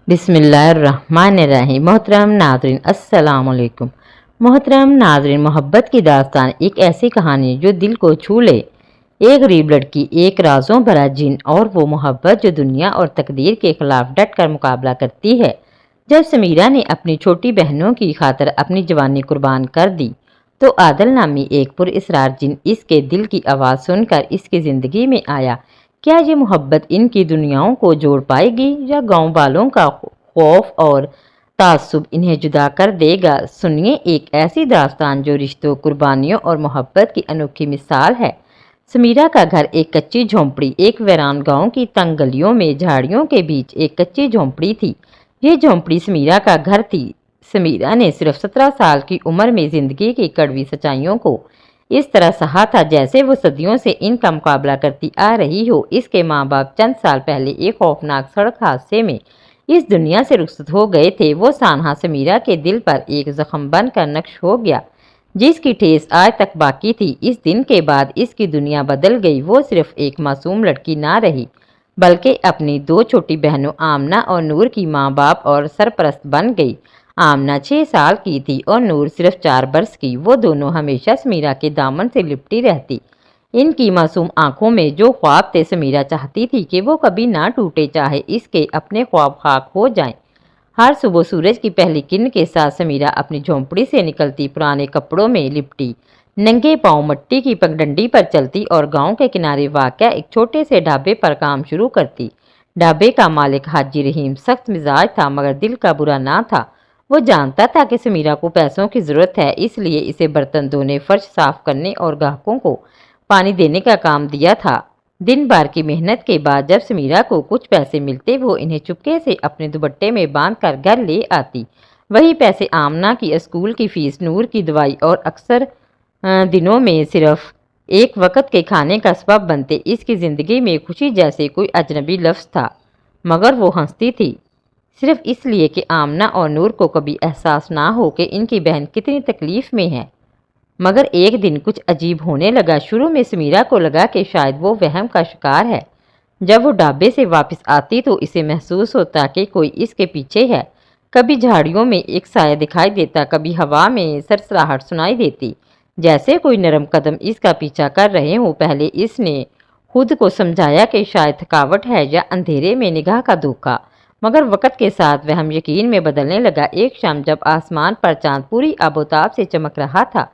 بسم اللہ الرحمن الرحیم۔ محترم ناظرین السلام علیکم۔ محترم ناظرین، محبت کی داستان ایک ایسی کہانی جو دل کو چھو لے۔ ایک غریب لڑکی، ایک رازوں بھرا جن اور وہ محبت جو دنیا اور تقدیر کے خلاف ڈٹ کر مقابلہ کرتی ہے۔ جب سمیرہ نے اپنی چھوٹی بہنوں کی خاطر اپنی جوانی قربان کر دی تو عادل نامی ایک پر اسرار جن اس کے دل کی آواز سن کر اس کی زندگی میں آیا۔ کیا یہ محبت ان کی دنیاؤں کو جوڑ پائے گی یا گاؤں والوں کا خوف اور تعصب انہیں جدا کر دے گا؟ سنیے ایک ایسی داستان جو رشتوں، قربانیوں اور محبت کی انوکھی مثال ہے۔ سمیرہ کا گھر ایک کچی جھونپڑی، ایک ویران گاؤں کی تنگ گلیوں میں جھاڑیوں کے بیچ ایک کچی جھونپڑی تھی۔ یہ جھونپڑی سمیرہ کا گھر تھی۔ سمیرہ نے صرف 17 سال کی عمر میں زندگی کی کڑوی سچائیوں کو اس طرح سہا تھا جیسے وہ صدیوں سے ان کا مقابلہ کرتی آ رہی ہو۔ اس کے ماں باپ چند سال پہلے ایک خوفناک سڑک حادثے میں اس دنیا سے رخصت ہو گئے تھے۔ وہ سانحہ سمیرہ کے دل پر ایک زخم بن کر نقش ہو گیا جس کی ٹھیس آج تک باقی تھی۔ اس دن کے بعد اس کی دنیا بدل گئی۔ وہ صرف ایک معصوم لڑکی نہ رہی بلکہ اپنی 2 چھوٹی بہنوں آمنہ اور نور کی ماں باپ اور سرپرست بن گئی۔ آمنہ 6 سال کی تھی اور نور صرف 4 برس کی۔ وہ دونوں ہمیشہ سمیرہ کے دامن سے لپٹی رہتی۔ ان کی معصوم آنکھوں میں جو خواب تھے، سمیرہ چاہتی تھی کہ وہ کبھی نہ ٹوٹے، چاہے اس کے اپنے خواب خاک ہو جائیں۔ ہر صبح سورج کی پہلی کرن کے ساتھ سمیرہ اپنی جھونپڑی سے نکلتی، پرانے کپڑوں میں لپٹی ننگے پاؤں مٹی کی پگڈنڈی پر چلتی اور گاؤں کے کنارے واقع ایک چھوٹے سے ڈھابے پر کام شروع کرتی۔ ڈھابے کا مالک حاجی رحیم سخت مزاج تھا مگر دل کا برا نہ تھا۔ وہ جانتا تھا کہ سمیرہ کو پیسوں کی ضرورت ہے، اس لیے اسے برتن دھونے، فرش صاف کرنے اور گاہکوں کو پانی دینے کا کام دیا تھا۔ دن بھر کی محنت کے بعد جب سمیرہ کو کچھ پیسے ملتے وہ انہیں چپکے سے اپنے دوپٹے میں باندھ کر گھر لے آتی۔ وہی پیسے آمنہ کی اسکول کی فیس، نور کی دوائی اور اکثر دنوں میں صرف ایک وقت کے کھانے کا سبب بنتے۔ اس کی زندگی میں خوشی جیسے کوئی اجنبی لفظ تھا مگر وہ ہنستی تھی صرف اس لیے کہ آمنہ اور نور کو کبھی احساس نہ ہو کہ ان کی بہن کتنی تکلیف میں ہے۔ مگر ایک دن کچھ عجیب ہونے لگا۔ شروع میں سمیرہ کو لگا کہ شاید وہ وہم کا شکار ہے۔ جب وہ ڈھابے سے واپس آتی تو اسے محسوس ہوتا کہ کوئی اس کے پیچھے ہے۔ کبھی جھاڑیوں میں ایک سایہ دکھائی دیتا، کبھی ہوا میں سرسراہٹ سنائی دیتی جیسے کوئی نرم قدم اس کا پیچھا کر رہے ہوں۔ پہلے اس نے خود کو سمجھایا کہ شاید تھکاوٹ ہے یا اندھیرے میں نگاہ کا دھوکا، مگر وقت کے ساتھ وہم یقین میں بدلنے لگا۔ ایک شام جب آسمان پر چاند پوری آب و تاب سے چمک رہا تھا،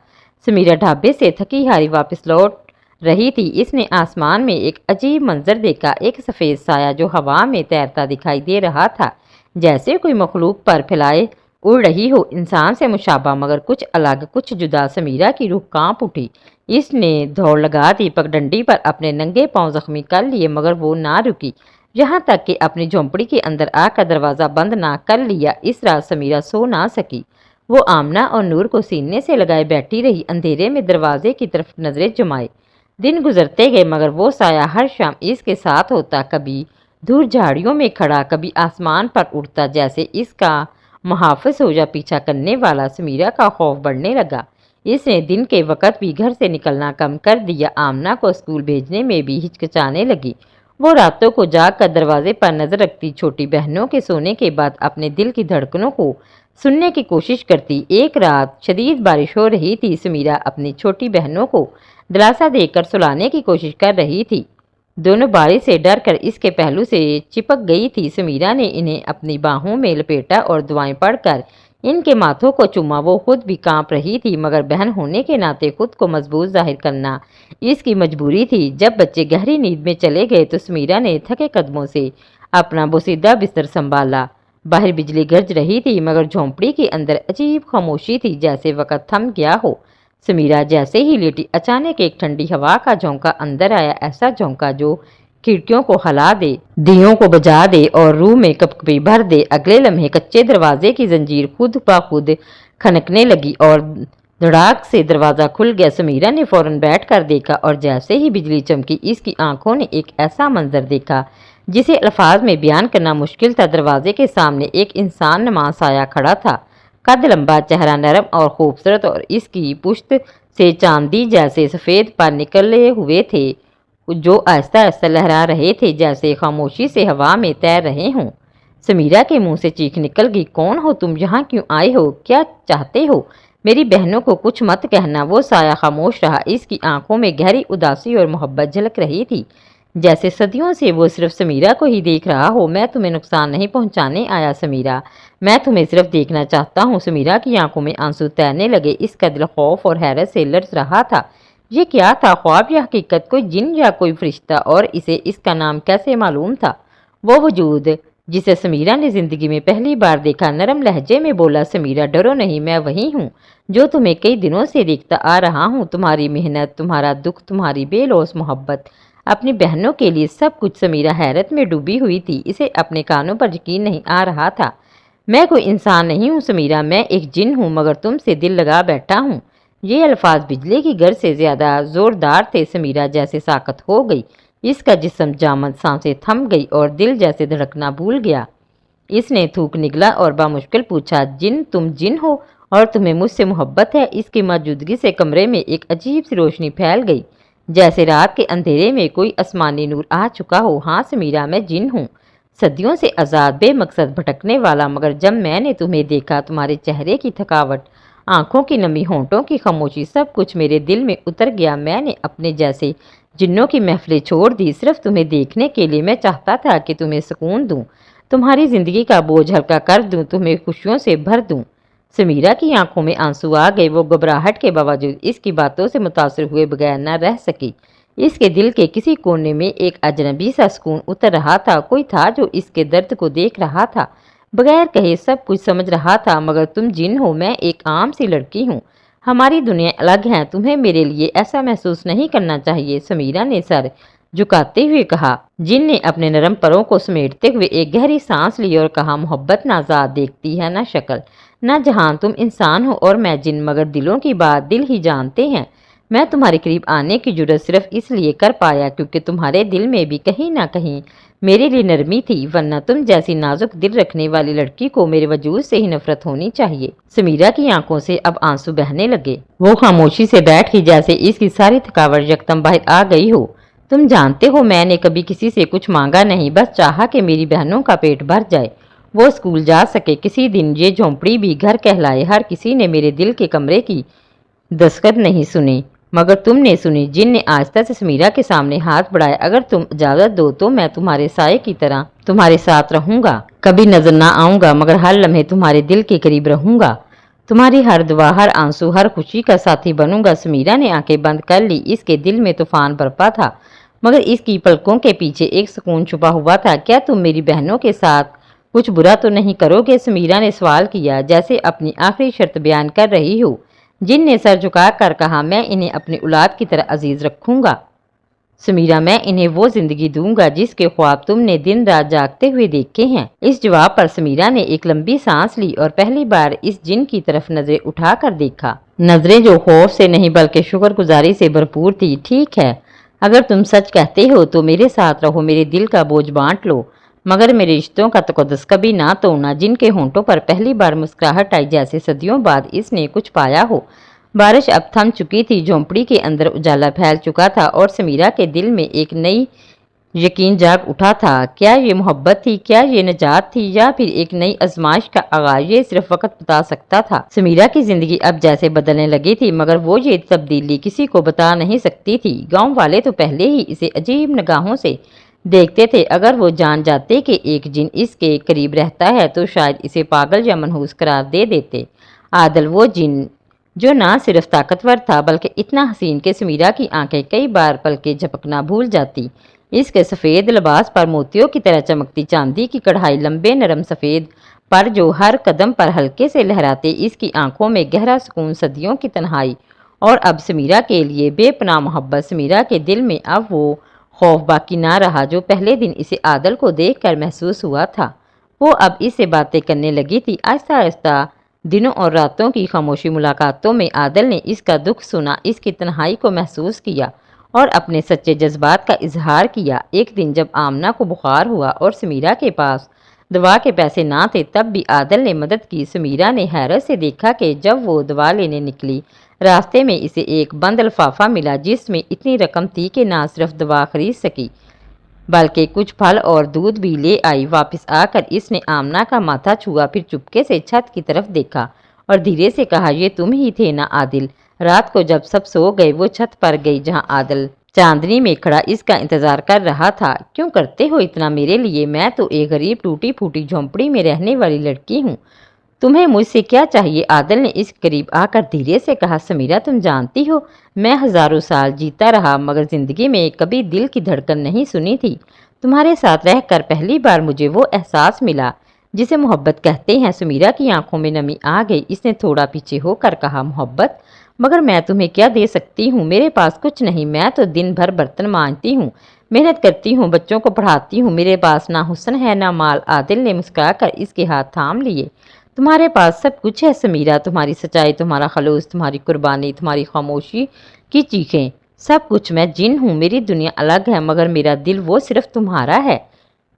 سمیرہ ڈھابے سے تھکی ہاری واپس لوٹ رہی تھی۔ اس نے آسمان میں ایک عجیب منظر دیکھا، ایک سفید سایہ جو ہوا میں تیرتا دکھائی دے رہا تھا جیسے کوئی مخلوق پر پھیلائے اڑ رہی ہو، انسان سے مشابہ مگر کچھ الگ، کچھ جدا۔ سمیرہ کی روح کانپ اٹھی۔ اس نے دوڑ لگا دی، پگڈنڈی پر اپنے ننگے پاؤں زخمی کر لیے مگر وہ نہ رکی یہاں تک کہ اپنی جھونپڑی کے اندر آ کر دروازہ بند نہ کر لیا۔ اس رات سمیرہ سو نہ سکی۔ وہ آمنہ اور نور کو سینے سے لگائے بیٹھی رہی، اندھیرے میں دروازے کی طرف نظریں جمائے۔ دن گزرتے گئے مگر وہ سایہ ہر شام اس کے ساتھ ہوتا، کبھی دور جھاڑیوں میں کھڑا، کبھی آسمان پر اڑتا جیسے اس کا محافظ ہو یا پیچھا کرنے والا۔ سمیرہ کا خوف بڑھنے لگا۔ اس نے دن کے وقت بھی گھر سے نکلنا کم کر دیا، آمنہ کو اسکول بھیجنے میں بھی ہچکچانے لگی۔ وہ راتوں کو جاگ کر دروازے پر نظر رکھتی، چھوٹی بہنوں کے سونے کے بعد اپنے دل کی دھڑکنوں کو سننے کی کوشش کرتی۔ ایک رات شدید بارش ہو رہی تھی۔ سمیرہ اپنی چھوٹی بہنوں کو دلاسا دے کر سلانے کی کوشش کر رہی تھی۔ دونوں بارش سے ڈر کر اس کے پہلو سے چپک گئی تھی۔ سمیرہ نے انہیں اپنی باہوں میں لپیٹا اور دعائیں پڑھ کر ان کے ماتھوں کو چوما۔ وہ خود بھی کانپ رہی تھی مگر بہن ہونے کے ناطے خود کو مضبوط ظاہر کرنا اس کی مجبوری تھی۔ جب بچے گہری نیند میں چلے گئے تو سمیرہ نے تھکے قدموں سے اپنا بوسیدہ بستر سنبھالا۔ باہر بجلی گرج رہی تھی مگر جھونپڑی کے اندر عجیب خاموشی تھی جیسے وقت تھم گیا ہو۔ سمیرہ جیسے ہی لیٹی اچانک ایک ٹھنڈی ہوا کا جھونکا اندر آیا، ایسا جھونکا جو کھڑکیوں کو ہلا دے، دیوں کو بجھا دے اور روح میں کپکپی بھر دے۔ اگلے لمحے کچے دروازے کی زنجیر خود بخود کھنکنے لگی اور دھڑاک سے دروازہ کھل گیا۔ سمیرہ نے فوراً بیٹھ کر دیکھا اور جیسے ہی بجلی چمکی اس کی آنکھوں نے ایک ایسا منظر دیکھا جسے الفاظ میں بیان کرنا مشکل تھا۔ دروازے کے سامنے ایک انسان نما سایہ کھڑا تھا، قد لمبا، چہرہ نرم اور خوبصورت، اور اس کی پشت سے چاندی جیسے سفید پر نکلے ہوئے تھے جو آہستہ آہستہ لہرا رہے تھے جیسے خاموشی سے ہوا میں تیر رہے ہوں۔ समीरा के मुंह से चीख निकल गई, कौन हो तुम, यहाँ क्यों आए हो, क्या चाहते हो? मेरी बहनों को कुछ मत कहना। वो साया खामोश रहा। इसकी आंखों में गहरी उदासी और मोहब्बत झलक रही थी, जैसे सदियों से वो सिर्फ समीरा को ही देख रहा हो। मैं तुम्हें नुकसान नहीं पहुंचाने आया समीरा, मैं तुम्हें सिर्फ देखना चाहता हूँ। समीरा की आंखों में आंसू तैरने लगे। इसका दिल खौफ और हैरत से लर्ज रहा था। ये क्या था, ख्वाब या हकीकत, कोई जिन या कोई फरिश्ता? और इसे इसका नाम कैसे मालूम था? वो वजूद जिसे समीरा ने जिंदगी में पहली बार देखा नरम लहजे में बोला, समीरा डरो नहीं, मैं वही हूँ जो तुम्हें कई दिनों से देखता आ रहा हूँ। तुम्हारी मेहनत, तुम्हारा दुख, तुम्हारी बेलौस मोहब्बत, अपनी बहनों के लिए सब कुछ। समीरा हैरत में डूबी हुई थी। इसे अपने कानों पर यकीन नहीं आ रहा था। मैं कोई इंसान नहीं हूँ समीरा, मैं एक जिन हूँ, मगर तुमसे दिल लगा बैठा हूँ। ये अल्फाज बिजली की गर से ज्यादा जोरदार थे। समीरा जैसे साकत हो गई। इसका जिस्म जामद, सांसें थम गई और दिल जैसे धड़कना भूल गया। इसने थूक निगला और बामुश्किल पूछा, जिन, तुम जिन हो और तुम्हें मुझसे मोहब्बत है? इसकी मौजूदगी से कमरे में एक अजीब सी रोशनी फैल गई, जैसे रात के अंधेरे में कोई आसमानी नूर आ चुका हो। हाँ समीरा, मैं जिन हूँ, सदियों से आज़ाद, बेमकसद भटकने वाला। मगर जब मैंने तुम्हें देखा, तुम्हारे चेहरे की थकावट, आंखों की नमी, होंठों की खामोशी, सब कुछ मेरे दिल में उतर गया। मैंने अपने जैसे जिन्नों की महफिलें छोड़ दी सिर्फ तुम्हें देखने के लिए। मैं चाहता था कि तुम्हें सुकून दूं, तुम्हारी जिंदगी का बोझ हल्का कर दूं, तुम्हें खुशियों से भर दूं। समीरा की आंखों में आंसू आ गए। वो घबराहट के बावजूद इसकी बातों से मुतासर हुए बगैर न रह सकी। इसके दिल के किसी कोने में एक अजनबी सा सुकून उतर रहा था। कोई था जो इसके दर्द को देख रहा था, बगैर कहे सब कुछ समझ रहा था। मगर तुम जिन हो, मैं एक आम सी लड़की हूँ। हमारी दुनिया अलग है। तुम्हें मेरे लिए ऐसा महसूस नहीं करना चाहिए। समीरा ने सर झुकाते हुए कहा। जिन ने अपने नरम परों को समेटते हुए एक गहरी सांस ली और कहा, मोहब्बत ना ज़ात देखती है, ना शक्ल, ना जहान। तुम इंसान हो और मैं जिन, मगर दिलों की बात दिल ही जानते हैं। मैं तुम्हारे करीब आने की जुर्रत सिर्फ इसलिए कर पाया क्योंकि तुम्हारे दिल में भी कहीं ना कहीं मेरे लिए नरमी थी, वरना तुम जैसी नाजुक दिल रखने वाली लड़की को मेरे वजूद से ही नफरत होनी चाहिए। समीरा की आंखों से अब आंसू बहने लगे। वो खामोशी से बैठी जैसे इसकी सारी थकावट यकदम बाहर आ गई हो। तुम जानते हो, मैंने कभी किसी से कुछ मांगा नहीं, बस चाहा कि मेरी बहनों का पेट भर जाए, वो स्कूल जा सके, किसी दिन ये झोंपड़ी भी घर कहलाए। हर किसी ने मेरे दिल के कमरे की दस्तक नहीं सुनी, मगर तुमने सुनी। जिन ने आहिस्ता से समीरा के सामने हाथ बढ़ाया। अगर तुम इजाजत दो तो मैं तुम्हारे साये की तरह तुम्हारे साथ रहूंगा, कभी नजर ना आऊंगा, मगर हर लम्हे तुम्हारे दिल के करीब रहूंगा। तुम्हारी हर दुआ, हर आंसू, हर खुशी का साथी बनूंगा। समीरा ने आंखें बंद कर ली। इसके दिल में तूफान बरपा था, मगर इसकी पलकों के पीछे एक सुकून छुपा हुआ था। क्या तुम मेरी बहनों के साथ कुछ बुरा तो नहीं करोगे? समीरा ने सवाल किया, जैसे अपनी आखिरी शर्त बयान कर रही हो। जिन ने सर झुका कर कहा, मैं इन्हें अपनी औलाद की तरह अजीज रखूंगा समीरा, मैं इन्हें वो जिंदगी दूंगा जिसके ख्वाब तुमने दिन रात जागते हुए देखे हैं। इस जवाब पर समीरा ने एक लंबी सांस ली और पहली बार इस जिन की तरफ नजरें उठाकर देखा। नजरें जो खौफ से नहीं बल्कि शुक्रगुजारी से भरपूर थी। ठीक है, अगर तुम सच कहते हो तो मेरे साथ रहो, मेरे दिल का बोझ बांट लो, मगर मेरे रिश्तों का तकद्दुस कभी ना तोड़ना। जिनके होंठों पर पहली बार मुस्कुराहट आई, जैसे सदियों बाद इसने कुछ पाया हो। बारिश अब थम चुकी थी, झोंपड़ी के अंदर उजाला फैल चुका था और समीरा के दिल में एक नई यकीन जाग उठा था। क्या ये मोहब्बत थी, क्या ये निजात थी, या फिर एक नई आजमाइश का आगाज? ये सिर्फ वक्त बता सकता था। समीरा की जिंदगी अब जैसे बदलने लगी थी, मगर वो ये तब्दीली किसी को बता नहीं सकती थी। गांव वाले तो पहले ही इसे अजीब निगाहों से देखते थे। अगर वो जान जाते कि एक जिन इसके करीब रहता है तो शायद इसे पागल या मनहूस करार दे देते। आदल वो जिन जो ना सिर्फ ताकतवर था बल्कि इतना हसीन कि समीरा की आंखें कई बार पलकें झपकना भूल जाती। इसके सफ़ेद लिबास पर मोतियों की तरह चमकती चांदी की कढ़ाई, लंबे नरम सफ़ेद पर जो हर कदम पर हल्के से लहराते। इसकी आंखों में गहरा सुकून, सदियों की तन्हाई और अब समीरा के लिए बेपनाह मोहब्बत। समीरा के दिल में अब वो खौफ बाकी ना रहा जो पहले दिन इसे आदल को देखकर महसूस हुआ था। वो अब इससे बातें करने लगी थी। आहिस्ता आहिस्ता दिनों और रातों की खामोशी मुलाकातों में आदल ने इसका दुख सुना, इसकी तन्हाई को महसूस किया और अपने सच्चे जज्बात का इजहार किया। एक दिन जब आमना को बुखार हुआ और समीरा के पास दवा के पैसे ना थे, तब भी आदल ने मदद की। समीरा ने हैरत से देखा कि जब वो दवा लेने निकली, रास्ते में इसे एक बंद लिफाफा मिला जिसमें इतनी रकम थी कि ना सिर्फ दवा खरीद सकी बल्कि कुछ फल और दूध भी ले आई। वापस आकर इसने आमना का माथा छुआ, फिर चुपके से छत की तरफ देखा और धीरे से कहा, ये तुम ही थे ना आदिल? रात को जब सब सो गए वो छत पर गई जहाँ आदिल चांदनी में खड़ा इसका इंतजार कर रहा था। क्यों करते हो इतना मेरे लिए? मैं तो एक गरीब टूटी फूटी झोंपड़ी में रहने वाली लड़की हूँ, तुम्हें मुझसे क्या चाहिए? आदिल ने इस करीब आकर धीरे से कहा, समीरा तुम जानती हो मैं हजारों साल जीता रहा मगर जिंदगी में कभी दिल की धड़कन नहीं सुनी थी। तुम्हारे साथ रहकर पहली बार मुझे वो एहसास मिला जिसे मोहब्बत कहते हैं। समीरा की आंखों में नमी आ गई। इसने थोड़ा पीछे होकर कहा, मोहब्बत? मगर मैं तुम्हें क्या दे सकती हूँ? मेरे पास कुछ नहीं। मैं तो दिन भर बर्तन मांजती हूँ, मेहनत करती हूँ, बच्चों को पढ़ाती हूँ। मेरे पास ना हुस्न है ना माल। आदिल ने मुस्कुराकर इसके हाथ थाम लिए। तुम्हारे पास सब कुछ है समीरा, तुम्हारी सच्चाई, तुम्हारा खलूस, तुम्हारी कुर्बानी, तुम्हारी खामोशी की चीखें, सब कुछ। मैं जिन हूँ, मेरी दुनिया अलग है मगर मेरा दिल वो सिर्फ तुम्हारा है।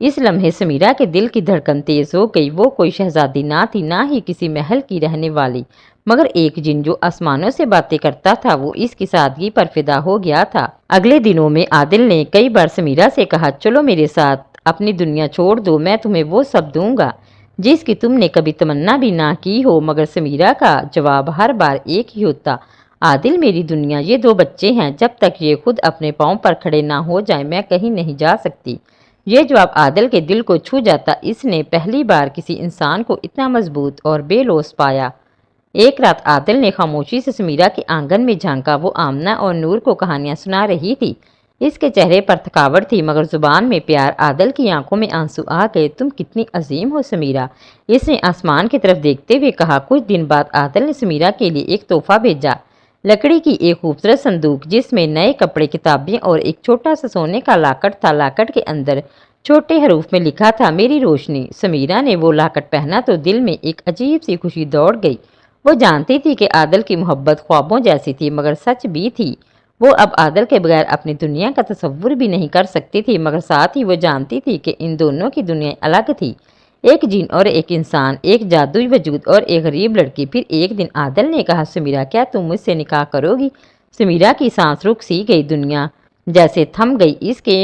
इस लम्हे समीरा के दिल की धड़कन तेज हो गई। वो कोई शहजादी ना थी, ना ही किसी महल की रहने वाली, मगर एक जिन जो आसमानों से बातें करता था। वो इसकी सादगी पर फिदा हो गया था। अगले दिनों में आदिल ने कई बार समीरा से कहा, चलो मेरे साथ, अपनी दुनिया छोड़ दो, मैं तुम्हें वो सब दूंगा जिसकी तुमने कभी तमन्ना भी ना की हो। मगर समीरा का जवाब हर बार एक ही होता, आदिल मेरी दुनिया, ये दो बच्चे हैं, जब तक ये खुद अपने पाँव पर खड़े ना हो जाए मैं कहीं नहीं जा सकती। ये जवाब आदिल के दिल को छू जाता। इसने पहली बार किसी इंसान को इतना मजबूत और बेलौस पाया। एक रात आदिल ने खामोशी से समीरा के आंगन में झांका। वो आमना और नूर को कहानियां सुना रही थी। इसके चेहरे पर थकावट थी मगर जुबान में प्यार। आदिल की आंखों में आंसू आ गए। तुम कितनी अजीम हो समीरा, इसने आसमान की तरफ देखते हुए कहा। कुछ दिन बाद आदिल ने समीरा के लिए एक तोहफा भेजा, लकड़ी की एक खूबसूरत संदूक जिसमें नए कपड़े, किताबें और एक छोटा सा सोने का लाकट था। लाकट के अंदर छोटे हरूफ में लिखा था, मेरी रोशनी। समीरा ने वो लाकट पहना तो दिल में एक अजीब सी खुशी दौड़ गई। वो जानती थी कि आदिल की मोहब्बत ख्वाबों जैसी थी मगर सच भी थी। वो अब आदिल के बगैर अपनी दुनिया का तसव्वुर भी नहीं कर सकती थी, मगर साथ ही वो जानती थी कि इन दोनों की दुनिया अलग थी। एक जिन और एक इंसान, एक जादुई वजूद और एक गरीब लड़की। फिर एक दिन आदिल ने कहा, समीरा क्या तुम मुझसे निकाह करोगी? समीरा की सांस रुक सी गई, दुनिया जैसे थम गई। इसके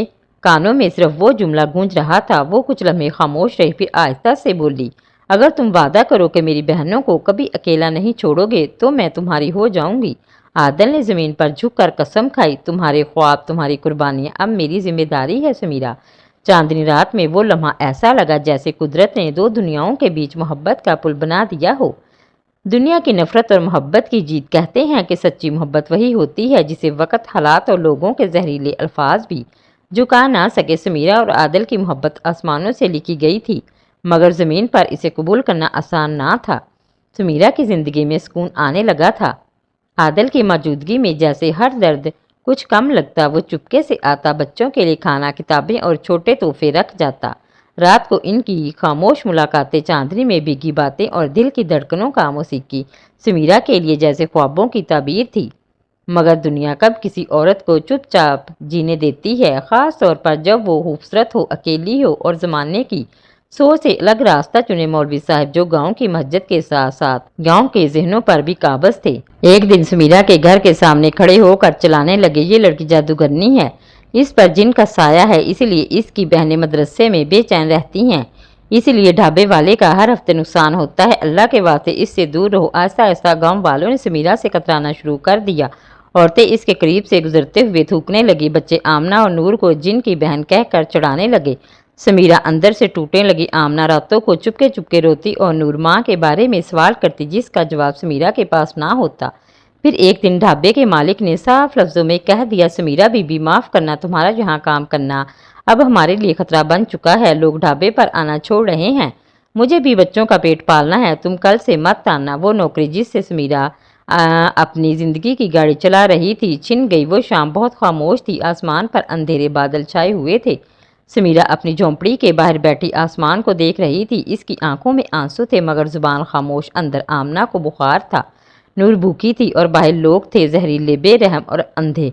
कानों में सिर्फ वो जुमला गूंज रहा था। वो कुछ लम्हे खामोश रही, फिर आहिस्ता से बोली, अगर तुम वादा करो कि मेरी बहनों को कभी अकेला नहीं छोड़ोगे तो मैं तुम्हारी हो जाऊंगी। आदिल ने जमीन पर झुककर कसम खाई, तुम्हारे ख्वाब, तुम्हारी कुर्बानियां अब मेरी जिम्मेदारी है समीरा। चांदनी रात में वो लम्हा ऐसा लगा जैसे कुदरत ने दो दुनियाओं के बीच मोहब्बत का पुल बना दिया हो। दुनिया की नफरत और मोहब्बत की जीत। कहते हैं कि सच्ची मोहब्बत वही होती है जिसे वक्त, हालात और लोगों के जहरीले अल्फाज भी झुका ना सके। समीरा और आदिल की मोहब्बत आसमानों से लिखी गई थी मगर ज़मीन पर इसे कबूल करना आसान ना था। समीरा की ज़िंदगी में सुकून आने लगा था। आदिल की मौजूदगी में जैसे हर दर्द कुछ कम लगता। वो चुपके से आता, बच्चों के लिए खाना, किताबें और छोटे तोहफे रख जाता। रात को इनकी खामोश मुलाकातें, चांदनी में भीगी बातें और दिल की धड़कनों का मौसीकी समीरा के लिए जैसे ख्वाबों की ताबीर थी। मगर दुनिया कब किसी औरत को चुपचाप जीने देती है, ख़ास तौर पर जब वो खूबसूरत हो, अकेली हो और ज़माने की सोच से अलग रास्ता चुने। मौलवी साहब जो गांव की मस्जिद के साथ साथ गांव के जहनों पर भी काबज थे, एक दिन समीरा के घर के सामने खड़े होकर चलाने लगे, ये लड़की जादूगरनी है, इस पर जिन का साया है, इसलिए इसकी बहनें मदरसे में बेचैन रहती हैं, इसीलिए ढाबे वाले का हर हफ्ते नुकसान होता है, अल्लाह के वास्ते इससे दूर रहो। आहिस्ता आहिस्ता गाँव वालों ने समीरा से कतराना शुरू कर दिया। औरतें इसके करीब से गुजरते हुए थूकने लगी। बच्चे आमना और नूर को जिन की बहन कहकर चढ़ाने लगे। समीरा अंदर से टूटने लगी। आमना रातों को चुपके चुपके रोती और नूर माँ के बारे में सवाल करती जिसका जवाब समीरा के पास ना होता। फिर एक दिन ढाबे के मालिक ने साफ लफ्ज़ों में कह दिया, समीरा बीबी माफ़ करना, तुम्हारा यहाँ काम करना अब हमारे लिए खतरा बन चुका है। लोग ढाबे पर आना छोड़ रहे हैं, मुझे भी बच्चों का पेट पालना है, तुम कल से मत आना। वो नौकरी जिससे समीरा अपनी ज़िंदगी की गाड़ी चला रही थी छिन गई। वो शाम बहुत खामोश थी। आसमान पर अंधेरे बादल छाए हुए थे। समीरा अपनी झोंपड़ी के बाहर बैठी आसमान को देख रही थी। इसकी आंखों में आंसू थे मगर जुबान खामोश। अंदर आमना को बुखार था, नूर भूखी थी और बाहर लोग थे जहरीले, बेरहम और अंधे।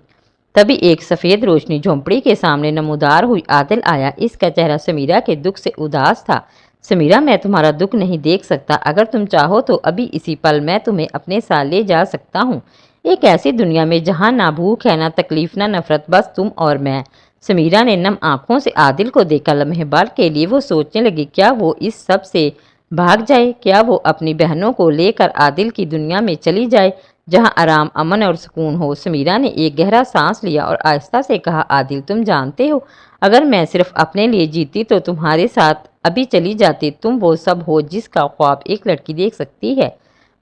तभी एक सफ़ेद रोशनी झोंपड़ी के सामने नमूदार हुई। आदिल आया। इसका चेहरा समीरा के दुख से उदास था। समीरा, मैं तुम्हारा दुख नहीं देख सकता, अगर तुम चाहो तो अभी इसी पल मैं तुम्हें अपने साथ ले जा सकता हूँ, एक ऐसी दुनिया में जहाँ ना भूख है, ना तकलीफ, ना नफरत, बस तुम और मैं। سمیرہ نے نم آنکھوں سے عادل کو دیکھا۔ لمحے بھر کے لیے وہ سوچنے لگی کیا وہ اس سب سے بھاگ جائے، کیا وہ اپنی بہنوں کو لے کر عادل کی دنیا میں چلی جائے جہاں آرام، امن اور سکون ہو۔ سمیرہ نے ایک گہرا سانس لیا اور آہستہ سے کہا عادل تم جانتے ہو اگر میں صرف اپنے لیے جیتی تو تمہارے ساتھ ابھی چلی جاتی، تم وہ سب ہو جس کا خواب ایک لڑکی دیکھ سکتی ہے،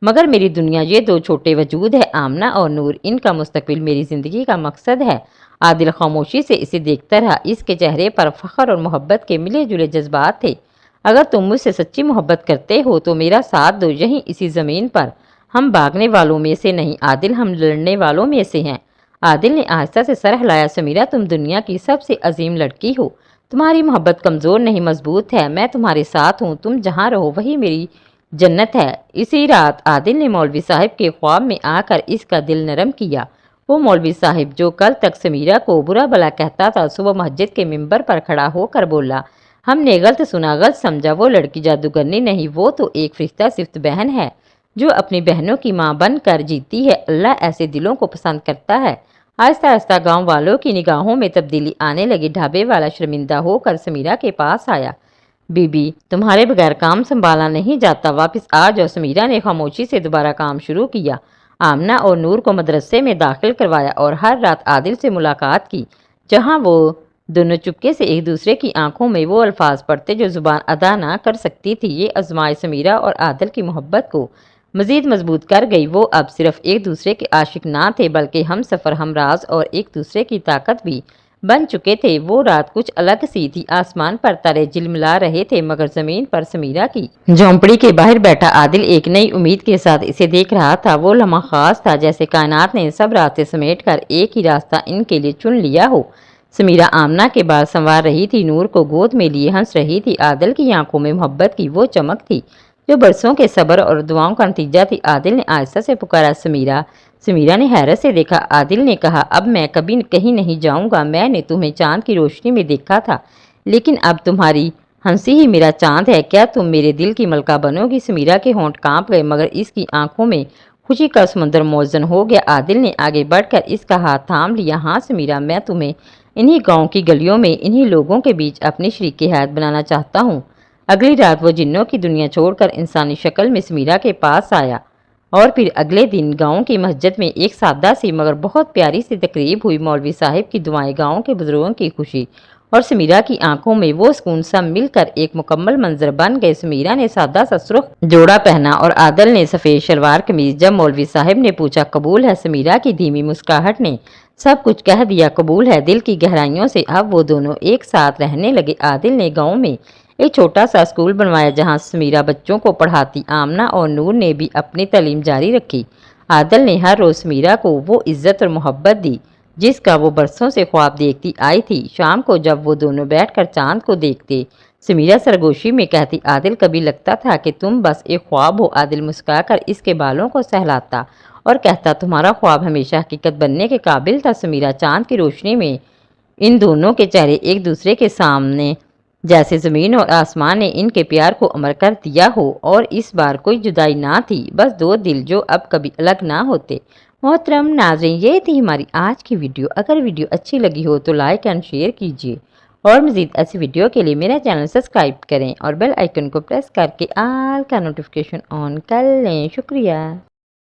مگر میری دنیا یہ دو چھوٹے وجود ہے آمنہ اور نور، ان کا مستقبل میری زندگی کا مقصد ہے۔ عادل خاموشی سے اسے دیکھتا رہا، اس کے چہرے پر فخر اور محبت کے ملے جلے جذبات تھے۔ اگر تم مجھ سے سچی محبت کرتے ہو تو میرا ساتھ دو یہیں اسی زمین پر، ہم بھاگنے والوں میں سے نہیں عادل، ہم لڑنے والوں میں سے ہیں۔ عادل نے آہستہ سے سر ہلایا، سمیرہ تم دنیا کی سب سے عظیم لڑکی ہو، تمہاری محبت کمزور نہیں مضبوط ہے، میں تمہارے ساتھ ہوں، تم جہاں رہو وہی میری جنت ہے۔ اسی رات عادل نے مولوی صاحب کے خواب میں آ کر اس کا دل نرم کیا۔ وہ مولوی صاحب جو کل تک سمیرہ کو برا بھلا کہتا تھا، صبح مسجد کے ممبر پر کھڑا ہو کر بولا ہم نے غلط سنا، غلط سمجھا، وہ لڑکی جادوگرنی نہیں، وہ تو ایک فرشتہ صفت بہن ہے جو اپنی بہنوں کی ماں بن کر جیتی ہے، اللہ ایسے دلوں کو پسند کرتا ہے۔ آہستہ آہستہ گاؤں والوں کی نگاہوں میں تبدیلی آنے لگی۔ ڈھابے والا شرمندہ ہو کر سمیرہ کے پاس آیا، بی بی تمہارے بغیر کام سنبھالا نہیں جاتا، واپس آ جاؤ۔ سمیرہ نے خاموشی سے دوبارہ کام شروع کیا، آمنہ اور نور کو مدرسے میں داخل کروایا اور ہر رات عادل سے ملاقات کی، جہاں وہ دونوں چپکے سے ایک دوسرے کی آنکھوں میں وہ الفاظ پڑھتے جو زبان ادا نہ کر سکتی تھی۔ یہ آزمائش سمیرہ اور عادل کی محبت کو مزید مضبوط کر گئی۔ وہ اب صرف ایک دوسرے کے عاشق نہ تھے بلکہ ہم سفر، ہم راز اور ایک دوسرے کی طاقت بھی بن چکے تھے۔ وہ رات کچھ الگ سی تھی، آسمان پر تارے جلملا رہے تھے مگر زمین پر سمیرہ کی جھونپڑی کے باہر بیٹھا عادل ایک نئی امید کے ساتھ اسے دیکھ رہا تھا۔ وہ لمحہ خاص تھا جیسے کائنات نے سب راستے سمیٹ کر ایک ہی راستہ ان کے لیے چن لیا ہو۔ سمیرہ آمنہ کے بال سنوار رہی تھی، نور کو گود میں لیے ہنس رہی تھی، عادل کی آنکھوں میں محبت کی وہ چمک تھی جو برسوں کے صبر اور دعاؤں کا نتیجہ تھی۔ عادل نے آہستہ سے پکارا سمیرہ۔ سمیرہ نے حیرت سے دیکھا، عادل نے کہا اب میں کبھی کہیں نہیں جاؤں گا، میں نے تمہیں چاند کی روشنی میں دیکھا تھا لیکن اب تمہاری ہنسی ہی میرا چاند ہے، کیا تم میرے دل کی ملکہ بنو گی؟ سمیرہ کے ہونٹ کانپ گئے مگر اس کی آنکھوں میں خوشی کا سمندر موزن ہو گیا۔ عادل نے آگے بڑھ کر اس کا ہاتھ تھام لیا، ہاں سمیرہ میں تمہیں انہی گاؤں کی گلیوں میں انہی لوگوں کے بیچ اپنی شریک حیات بنانا چاہتا ہوں۔ اگلی رات وہ جنوں کی دنیا چھوڑ کر انسانی شکل میں سمیرہ کے پاس آیا اور پھر اگلے دن گاؤں کی مسجد میں ایک سادہ سی مگر بہت پیاری سی تقریب ہوئی۔ مولوی صاحب کی دعائیں، گاؤں کے بزرگوں کی خوشی اور سمیرہ کی آنکھوں میں وہ سکون سب مل کر ایک مکمل منظر بن گئے۔ سمیرہ نے سادہ سا سرخ جوڑا پہنا اور عادل نے سفید شلوار قمیض۔ جب مولوی صاحب نے پوچھا قبول ہے، سمیرہ کی دھیمی مسکراہٹ نے سب کچھ کہہ دیا، قبول ہے۔ دل کی گہرائیوں سے اب وہ دونوں ایک ساتھ رہنے لگے۔ عادل نے گاؤں میں ایک چھوٹا سا اسکول بنوایا جہاں سمیرہ بچوں کو پڑھاتی، آمنہ اور نور نے بھی اپنی تعلیم جاری رکھی۔ عادل نے ہر روز سمیرہ کو وہ عزت اور محبت دی جس کا وہ برسوں سے خواب دیکھتی آئی تھی۔ شام کو جب وہ دونوں بیٹھ کر چاند کو دیکھتے، سمیرہ سرگوشی میں کہتی عادل کبھی لگتا تھا کہ تم بس ایک خواب ہو۔ عادل مسکرا کر اس کے بالوں کو سہلاتا اور کہتا تمہارا خواب ہمیشہ حقیقت بننے کے قابل تھا۔ سمیرہ چاند کی روشنی میں ان دونوں کے چہرے ایک دوسرے کے سامنے جیسے زمین اور آسمان نے ان کے پیار کو امر کر دیا ہو، اور اس بار کوئی جدائی نہ تھی، بس دو دل جو اب کبھی الگ نہ ہوتے۔ محترم ناظرین، یہ تھی ہماری آج کی ویڈیو۔ اگر ویڈیو اچھی لگی ہو تو لائک اینڈ شیئر کیجیے اور مزید ایسی ویڈیو کے لیے میرا چینل سبسکرائب کریں اور بیل آئیکن کو پریس کر کے آل کا نوٹیفیکیشن آن کر لیں۔ شکریہ۔